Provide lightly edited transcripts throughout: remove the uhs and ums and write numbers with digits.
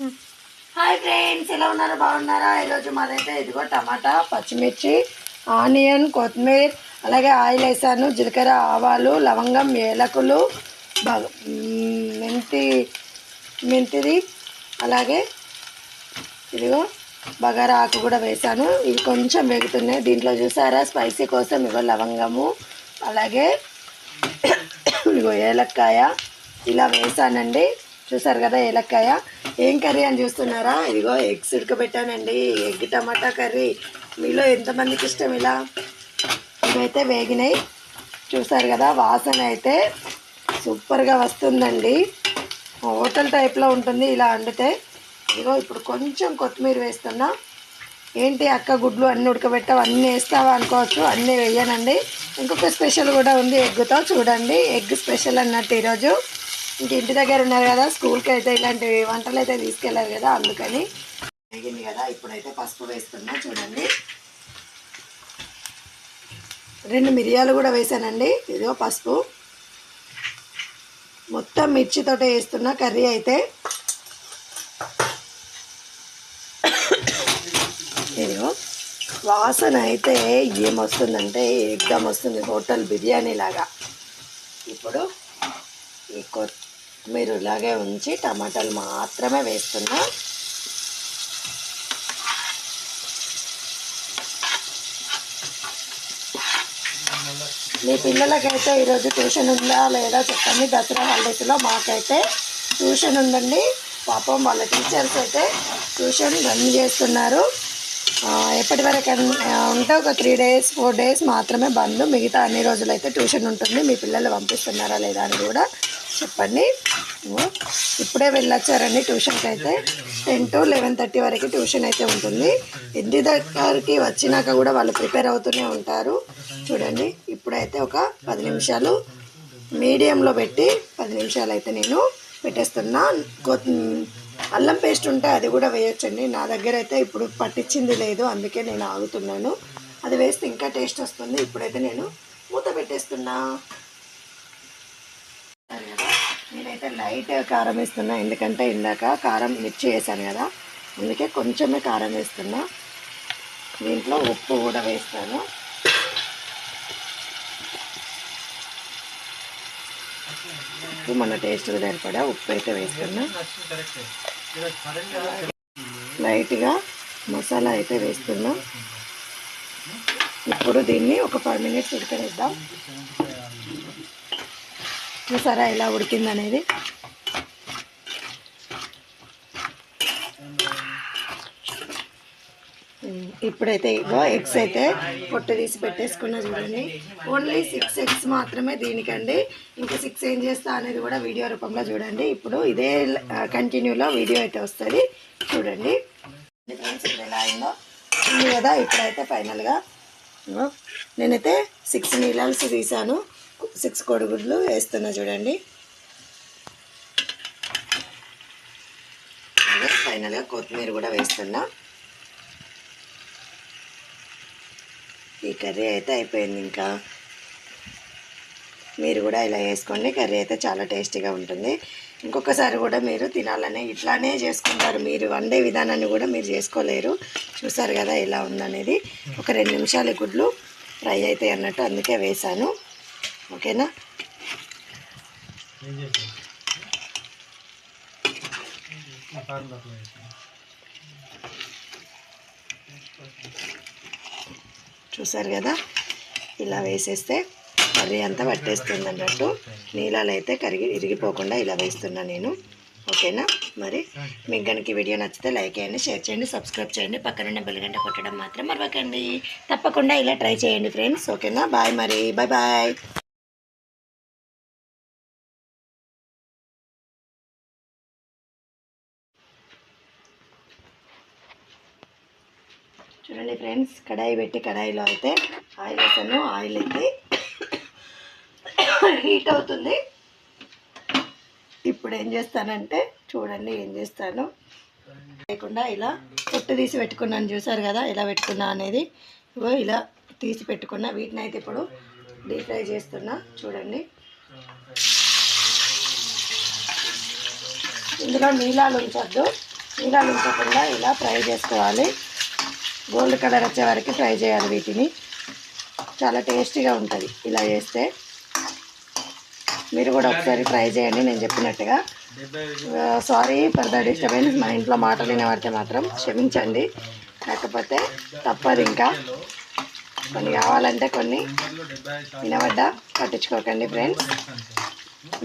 Hi friends, ఎలా ఉన్నారో బాగున్నారా? ఈరోజు మాదైతే ఇదిగో టమాటా, పచ్చిమిర్చి, ఆనియన్, కొత్తిమీర, అలాగే ఆయిల్ వేసాను. జీలకర్ర, ఆవాలు, లవంగం, ఏలకులు, మెంతిది, అలాగే ఇదిగో బగారా ఆకు కూడా వేసాను. ఇవి కొంచెం వేగుతున్నాయి. దీంట్లో చూసారా స్పైసీ కోసం ఇగో లవంగము, అలాగే ఇగో ఏలక్కాయ ఇలా వేసానండి. చూసారు కదా ఏలక్కాయ. ఏం కర్రీ అని చూస్తున్నారా? ఇదిగో ఎగ్స్ ఉడకబెట్టానండి. ఎగ్ టమాటా కర్రీ. మీలో ఎంతమందికి ఇష్టం ఇలా? ఇవైతే వేగినాయి. చూసారు కదా వాసన అయితే సూపర్గా వస్తుందండి. హోటల్ టైప్లో ఉంటుంది ఇలా వండితే. ఇదిగో ఇప్పుడు కొంచెం కొత్తిమీర వేస్తున్నా. ఏంటి అక్క గుడ్లు అన్నీ ఉడకబెట్టావు, అన్నీ వేస్తావా అనుకోవచ్చు. అన్నీ వేయనండి. ఇంకొక స్పెషల్ కూడా ఉంది ఎగ్గుతో. చూడండి, ఎగ్ స్పెషల్ అన్నట్టు ఈరోజు. ఇంక ఇంటి దగ్గర ఉన్నారు కదా, స్కూల్కి అయితే ఇలాంటి వంటలు అయితే తీసుకెళ్ళారు కదా, అందుకని వేగింది కదా. ఇప్పుడైతే పసుపు వేస్తున్నా. చూడండి, 2 మిరియాలు కూడా వేసానండి. ఇదిగో పసుపు. మొత్తం మిర్చితోటే వేస్తున్నా కర్రీ అయితే. ఇదిగో వాసన అయితే ఏమొస్తుందంటే ఎగ్దమ్ వస్తుంది, హోటల్ బిర్యానీ లాగా. ఇప్పుడు ఈ కొత్తిమీర ఇలాగే ఉంచి టమాటాలు మాత్రమే వేస్తున్నా. మీ పిల్లలకైతే ఈరోజు ట్యూషన్ ఉందా లేదా చెప్పండి. దసరా హాలిడేస్లో మాకైతే ట్యూషన్ ఉందండి. పాపం వాళ్ళ టీచర్స్ అయితే ట్యూషన్ రన్ చేస్తున్నారు. ఎప్పటి వరకు ఉంటే ఒక 3 days 4 days మాత్రమే బంద్. మిగతా అన్ని రోజులు అయితే ట్యూషన్ ఉంటుంది. మీ పిల్లలు పంపిస్తున్నారా లేదా అని కూడా చెప్పండి. ఇప్పుడే వెళ్ళొచ్చారండి ట్యూషన్కి. అయితే 10 to 11:30 వరకు ట్యూషన్ అయితే ఉంటుంది. ఇంటి దగ్గరికి వచ్చినాక కూడా వాళ్ళు ప్రిపేర్ అవుతూనే ఉంటారు. చూడండి, ఇప్పుడైతే ఒక 10 నిమిషాలు మీడియంలో పెట్టి 10 నిమిషాలు అయితే నేను పెట్టేస్తున్నా. అల్లం పేస్ట్ ఉంటే అది కూడా వేయొచ్చండి. నా దగ్గర అయితే ఇప్పుడు పట్టించింది లేదు, అందుకే నేను ఆగుతున్నాను. అది వేస్తే ఇంకా టేస్ట్ వస్తుంది. ఇప్పుడైతే నేను మూత పెట్టేస్తున్నా. నేనైతే లైట్ కారం వేస్తున్నా, ఎందుకంటే ఇందాక కారం మిర్చి వేసాను కదా, అందుకే కొంచెమే కారం వేస్తున్నా. దీంట్లో ఉప్పు కూడా వేస్తాను. ఉప్పు మన టేస్ట్కి సరిపడా ఉప్పు అయితే వేస్తున్నా. లైట్గా మసాలా అయితే వేస్తున్నా. ఇప్పుడు దీన్ని ఒక 5 minutes ఉడకనిద్దాం. చూసారా ఎలా ఉడికిందనేది. ఇప్పుడైతే ఇగో ఎగ్స్ అయితే పొట్టు తీసి పెట్టేసుకున్నా. చూడండి, ఓన్లీ 6 eggs మాత్రమే దీనికండి. ఇంకా 6 ఏం చేస్తా అనేది కూడా వీడియో రూపంలో చూడండి. ఇప్పుడు ఇదే కంటిన్యూలో వీడియో అయితే వస్తుంది, చూడండి ఫ్రెండ్స్. ఇప్పుడు ఎలా అయిందో ఉంది కదా. ఇప్పుడైతే ఫైనల్గా నేనైతే 6 నీళ్ళల్స్ తీసాను, 6 కోడిగుడ్లు వేస్తున్నా. చూడండి, ఫైనల్గా కొత్తిమీర కూడా వేస్తున్నా. ఈ కర్రీ అయితే అయిపోయింది. ఇంకా మీరు కూడా ఇలా వేసుకోండి. కర్రీ అయితే చాలా టేస్టీగా ఉంటుంది. ఇంకొకసారి కూడా మీరు తినాలనే ఇట్లానే చేసుకుంటారు. మీరు వండే విధానాన్ని కూడా మీరు చేసుకోలేరు. చూసారు కదా ఎలా ఉందనేది. ఒక 2 నిమిషాలు గుడ్లు ఫ్రై అవుతాయి అన్నట్టు, అందుకే వేసాను. ఓకేనా? చూసారు కదా, ఇలా వేసేస్తే కర్రీ అంతా పట్టేస్తుంది అన్నట్టు. నీళ్ళలో అయితే ఇరిగిపోకుండా ఇలా వేస్తున్నా నేను. ఓకేనా? మరి మీకు కనుక వీడియో నచ్చితే లైక్ చేయండి, షేర్ చేయండి, సబ్స్క్రైబ్ చేయండి. పక్కన బెల్ గంట కొట్టడం మాత్రం మరవకండి. తప్పకుండా ఇలా ట్రై చేయండి ఫ్రెండ్స్. ఓకేనా? బాయ్. మరి బాయ్ బాయ్. చూడండి ఫ్రెండ్స్, కడాయి పెట్టి కడాయిలో అయితే ఆయిల్ వేసాను. ఆయిల్ అయితే హీట్ అవుతుంది. ఇప్పుడు ఏం చేస్తానంటే చూడండి ఏం చేస్తాను. లేకుండా ఇలా పొట్టు తీసి పెట్టుకున్నాను. చూసారు కదా ఎలా పెట్టుకున్నా అనేది. ఇగో ఇలా తీసి పెట్టుకున్నా. వీటిని అయితే ఇప్పుడు డీప్ ఫ్రై చేస్తున్నా. చూడండి, ఇందులో నీళ్ళాలు ఉంచొద్దు. నీళ్ళలు ఉంచకుండా ఇలా ఫ్రై చేసుకోవాలి. గోల్డ్ కలర్ వచ్చే వరకు ఫ్రై చేయాలి. వీటిని చాలా టేస్టీగా ఉంటుంది ఇలా చేస్తే. మీరు కూడా ఒకసారి ట్రై చేయండి నేను చెప్పినట్టుగా. Sorry for the disturbance. మా ఇంట్లో మాటలు వినబడితే మాత్రం క్షమించండి. కాకపోతే తప్పదు, ఇంకా కొన్ని కావాలంటే కొన్ని వినబడ్డా పట్టించుకోకండి ఫ్రెండ్స్.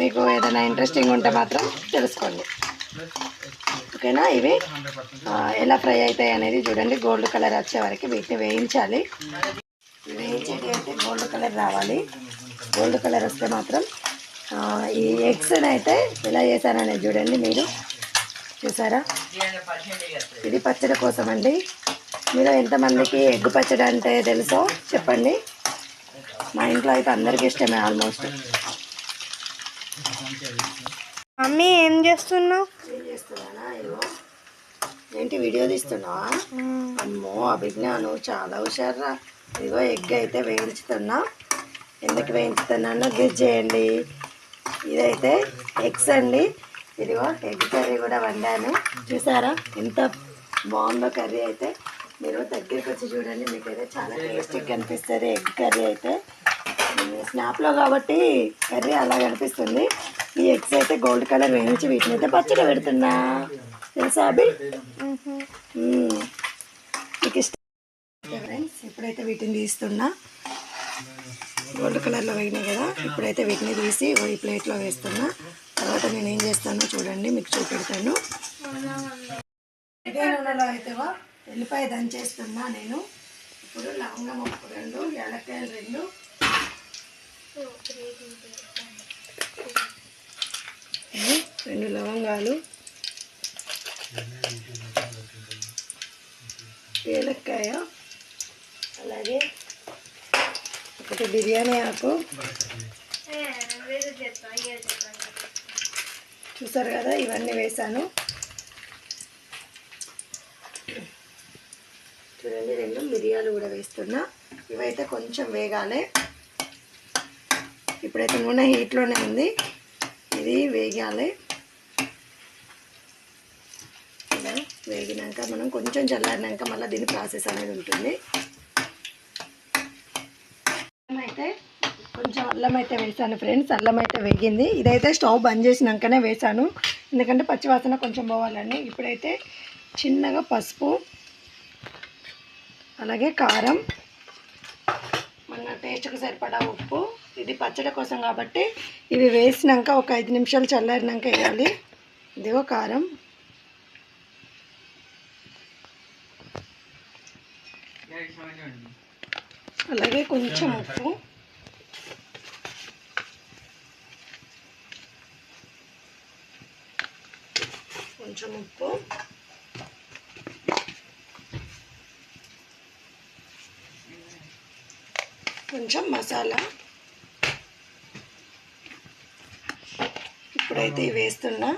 మీకు ఏదైనా ఇంట్రెస్టింగ్ ఉంటే మాత్రం తెలుసుకోండి, ఓకేనా. ఇవి ఎలా ఫ్రై అవుతాయి అనేది చూడండి. గోల్డ్ కలర్ వచ్చే వరకు వీటిని వేయించాలి. వేయించేది అయితే గోల్డ్ కలర్ రావాలి. గోల్డ్ కలర్ వస్తే మాత్రం ఈ ఎగ్స్ని అయితే ఎలా చేశాననేది చూడండి. మీరు చూసారా, ఇది పచ్చడి కోసం అండి. మీరు ఎంతమందికి ఎగ్ పచ్చడి అంటే తెలుసో చెప్పండి. మా ఇంట్లో అయితే అందరికీ ఇష్టమే ఆల్మోస్ట్. మమ్మీ ఏం చేస్తున్నావు? ఏం చేస్తున్నానా? ఇగో ఏంటి వీడియో తీస్తున్నావా? అమ్మో అభిజ్ఞాను చాలా హుషారా. ఇదిగో ఎగ్ అయితే వేయించుతున్నా. ఎందుకు వేయించుతున్నానో గెస్ చేయండి. ఇదైతే ఎగ్స్ అండి. ఇదిగో ఎగ్ కర్రీ కూడా వండాను. చూసారా ఎంత బాగుందో కర్రీ అయితే. మీరు దగ్గరికి వచ్చి చూడండి, మీకైతే చాలా టేస్టీగా కనిపిస్తుంది ఎగ్ కర్రీ అయితే. స్నాప్లో కాబట్టి కర్రీ అలా కనిపిస్తుంది. ఈ ఎగ్స్ అయితే గోల్డ్ కలర్ వేయించి వీటిని అయితే పచ్చడి పెడుతున్నా. తెలుసా అభి? మీకు ఇష్టం ఫ్రెండ్స్. ఇప్పుడైతే వీటిని తీస్తున్నా. గోల్డ్ కలర్లో వేగినాయి కదా, ఇప్పుడైతే వీటిని తీసి ఈ ప్లేట్లో వేస్తున్నా. తర్వాత నేను ఏం చేస్తానో చూడండి, మీకు చూపెడతాను. ఇదే నూనెలో అయితే ఎల్లిపాయ దంచేస్తున్నా నేను. ఇప్పుడు లవంగం 2, యాలక్కాయలు 2, రెండు లవంగాలు, ఏలక్కాయ, అలాగే ఒకటి బిర్యానీ ఆకు. చూసారు కదా, ఇవన్నీ వేసాను చూడండి. 2 మిరియాలు కూడా వేస్తున్నా. ఇవైతే కొంచెం వేగాలి. ఇప్పుడైతే నూనె హీట్లోనే ఉంది, ఇది వేగాలి. ఇలా వేగినాక మనం కొంచెం చల్లారినాక మళ్ళీ దీని ప్రాసెస్ అనేది ఉంటుంది. అయితే కొంచెం అల్లం అయితే వేసాను ఫ్రెండ్స్. అల్లం అయితే వేగింది. ఇదైతే స్టవ్ బంద్ చేసినాకనే వేసాను, ఎందుకంటే పచ్చివాసన కొంచెం పోవాలని. ఇప్పుడైతే చిన్నగా పసుపు, అలాగే కారం, మన టేస్ట్కి సరిపడా ఉప్పు. ఇది పచ్చడి కోసం కాబట్టి ఇవి వేసినాక ఒక 5 నిమిషాలు చల్లారినాక వేయాలి. ఇదిగో కారం, అలాగే కొంచెం ఉప్పు, కొంచెం మసాలా. ఇప్పుడైతే ఇవి వేస్తున్నా.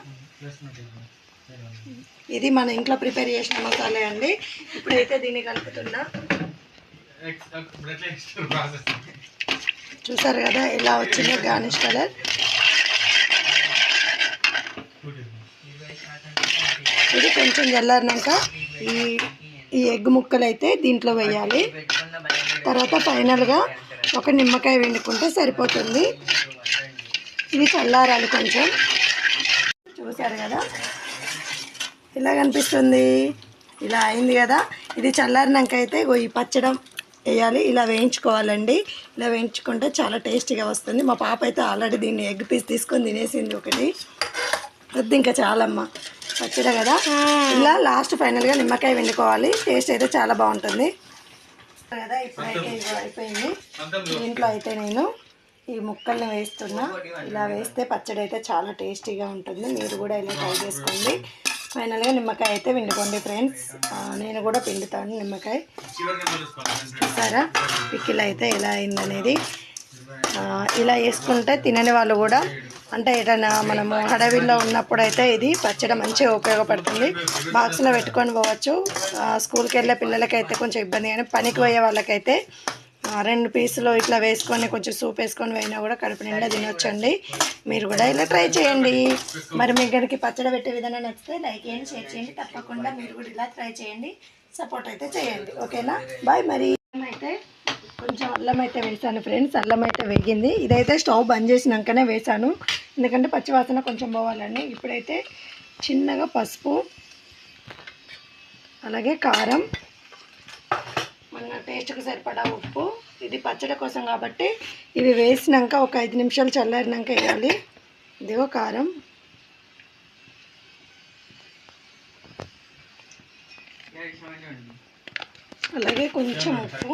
ఇది మన ఇంట్లో ప్రిపేర్ చేసిన మసాలా అండి. ఇప్పుడైతే దీన్ని కలుపుతున్నా. చూసారు కదా ఎలా వచ్చిందో గార్నిష్ కలర్. ఇది కొంచెం చల్లారినాక ఈ ఎగ్ ముక్కలు అయితే దీంట్లో వేయాలి. తర్వాత ఫైనల్గా ఒక నిమ్మకాయ పిండుకుంటే సరిపోతుంది. ఇది చల్లారాలి కొంచెం. చూసారు కదా ఇలా కనిపిస్తుంది, ఇలా అయింది కదా. ఇది చల్లారినాక అయితే ఈ పచ్చడం వేయాలి. ఇలా వేయించుకోవాలండి. ఇలా వేయించుకుంటే చాలా టేస్టీగా వస్తుంది. మా పాప అయితే ఆల్రెడీ దీన్ని ఎగ్ పీస్ తీసుకొని తినేసింది ఒకటి. వద్దు ఇంకా చాలమ్మ, పచ్చడి కదా. ఇలా లాస్ట్ ఫైనల్గా నిమ్మకాయ పిండుకోవాలి. టేస్ట్ అయితే చాలా బాగుంటుంది కదా. ఇప్పుడైతే ఇది అయిపోయింది. దీంట్లో అయితే నేను ఈ ముక్కల్ని వేస్తున్నా. ఇలా వేస్తే పచ్చడి అయితే చాలా టేస్టీగా ఉంటుంది. మీరు కూడా ఇలా ట్రై చేసుకోండి. ఫైనల్గా నిమ్మకాయ అయితే పిండుకోండి ఫ్రెండ్స్. నేను కూడా పిండుతాను నిమ్మకాయ. చూసారా పికిల్ అయితే ఎలా అయిందనేది. ఇలా వేసుకుంటే తినని వాళ్ళు కూడా, అంటే ఏదైనా మనము అడవిలో ఉన్నప్పుడు అయితే ఇది పచ్చడి మంచిగా ఉపయోగపడుతుంది. బాక్స్లో పెట్టుకొని పోవచ్చు. స్కూల్కి వెళ్ళే పిల్లలకైతే కొంచెం ఇబ్బంది, కానీ పనికి పోయే వాళ్ళకైతే 2 పీసులు ఇట్లా వేసుకొని కొంచెం సూప్ వేసుకొని పోయినా కూడా కడుపు నిండా తినొచ్చండి. మీరు కూడా ఇలా ట్రై చేయండి. మరి మీ గడికి పచ్చడి పెట్టే విధానం నచ్చితే లైక్ చేయండి, షేర్ చేయండి. తప్పకుండా మీరు కూడా ఇలా ట్రై చేయండి, సపోర్ట్ అయితే చేయండి. ఓకేనా, బాయ్. మరి అయితే కొంచెం అల్లం అయితే వేసాను ఫ్రెండ్స్. అల్లం అయితే వేగింది. ఇదైతే స్టవ్ బంద్ చేసినాకనే వేసాను, ఎందుకంటే పచ్చివాసన కొంచెం పోవాలండి. ఇప్పుడైతే చిన్నగా పసుపు, అలాగే కారం, మన టేస్ట్కి సరిపడా ఉప్పు. ఇది పచ్చడి కోసం కాబట్టి ఇవి వేసినాక ఒక 5 నిమిషాలు చల్లారినాక వేయాలి. ఇదిగో కారం, అలాగే కొంచెం ఉప్పు,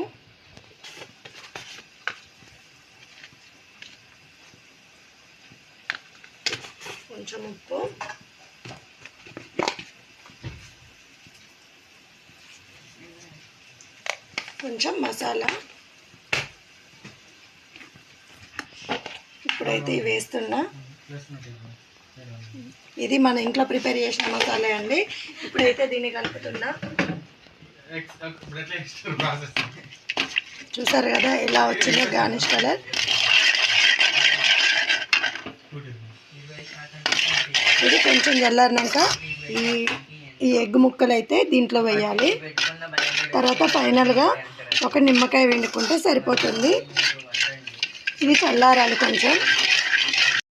కొంచెం మసాలా. ఇప్పుడైతే ఇవి వేస్తున్నా. ఇది మన ఇంట్లో ప్రిపేర్ చేసిన మసాలా అండి. ఇప్పుడైతే దీన్ని కలుపుతున్నా. చూసారు కదా ఎలా వచ్చిందో గార్నిష్ కలర్. ఇది కొంచెం చల్లారినాక ఈ ఎగ్ ముక్కలు అయితే దీంట్లో వేయాలి. తర్వాత ఫైనల్గా ఒక నిమ్మకాయ పిండుకుంటే సరిపోతుంది. ఇది చల్లారాలి కొంచెం.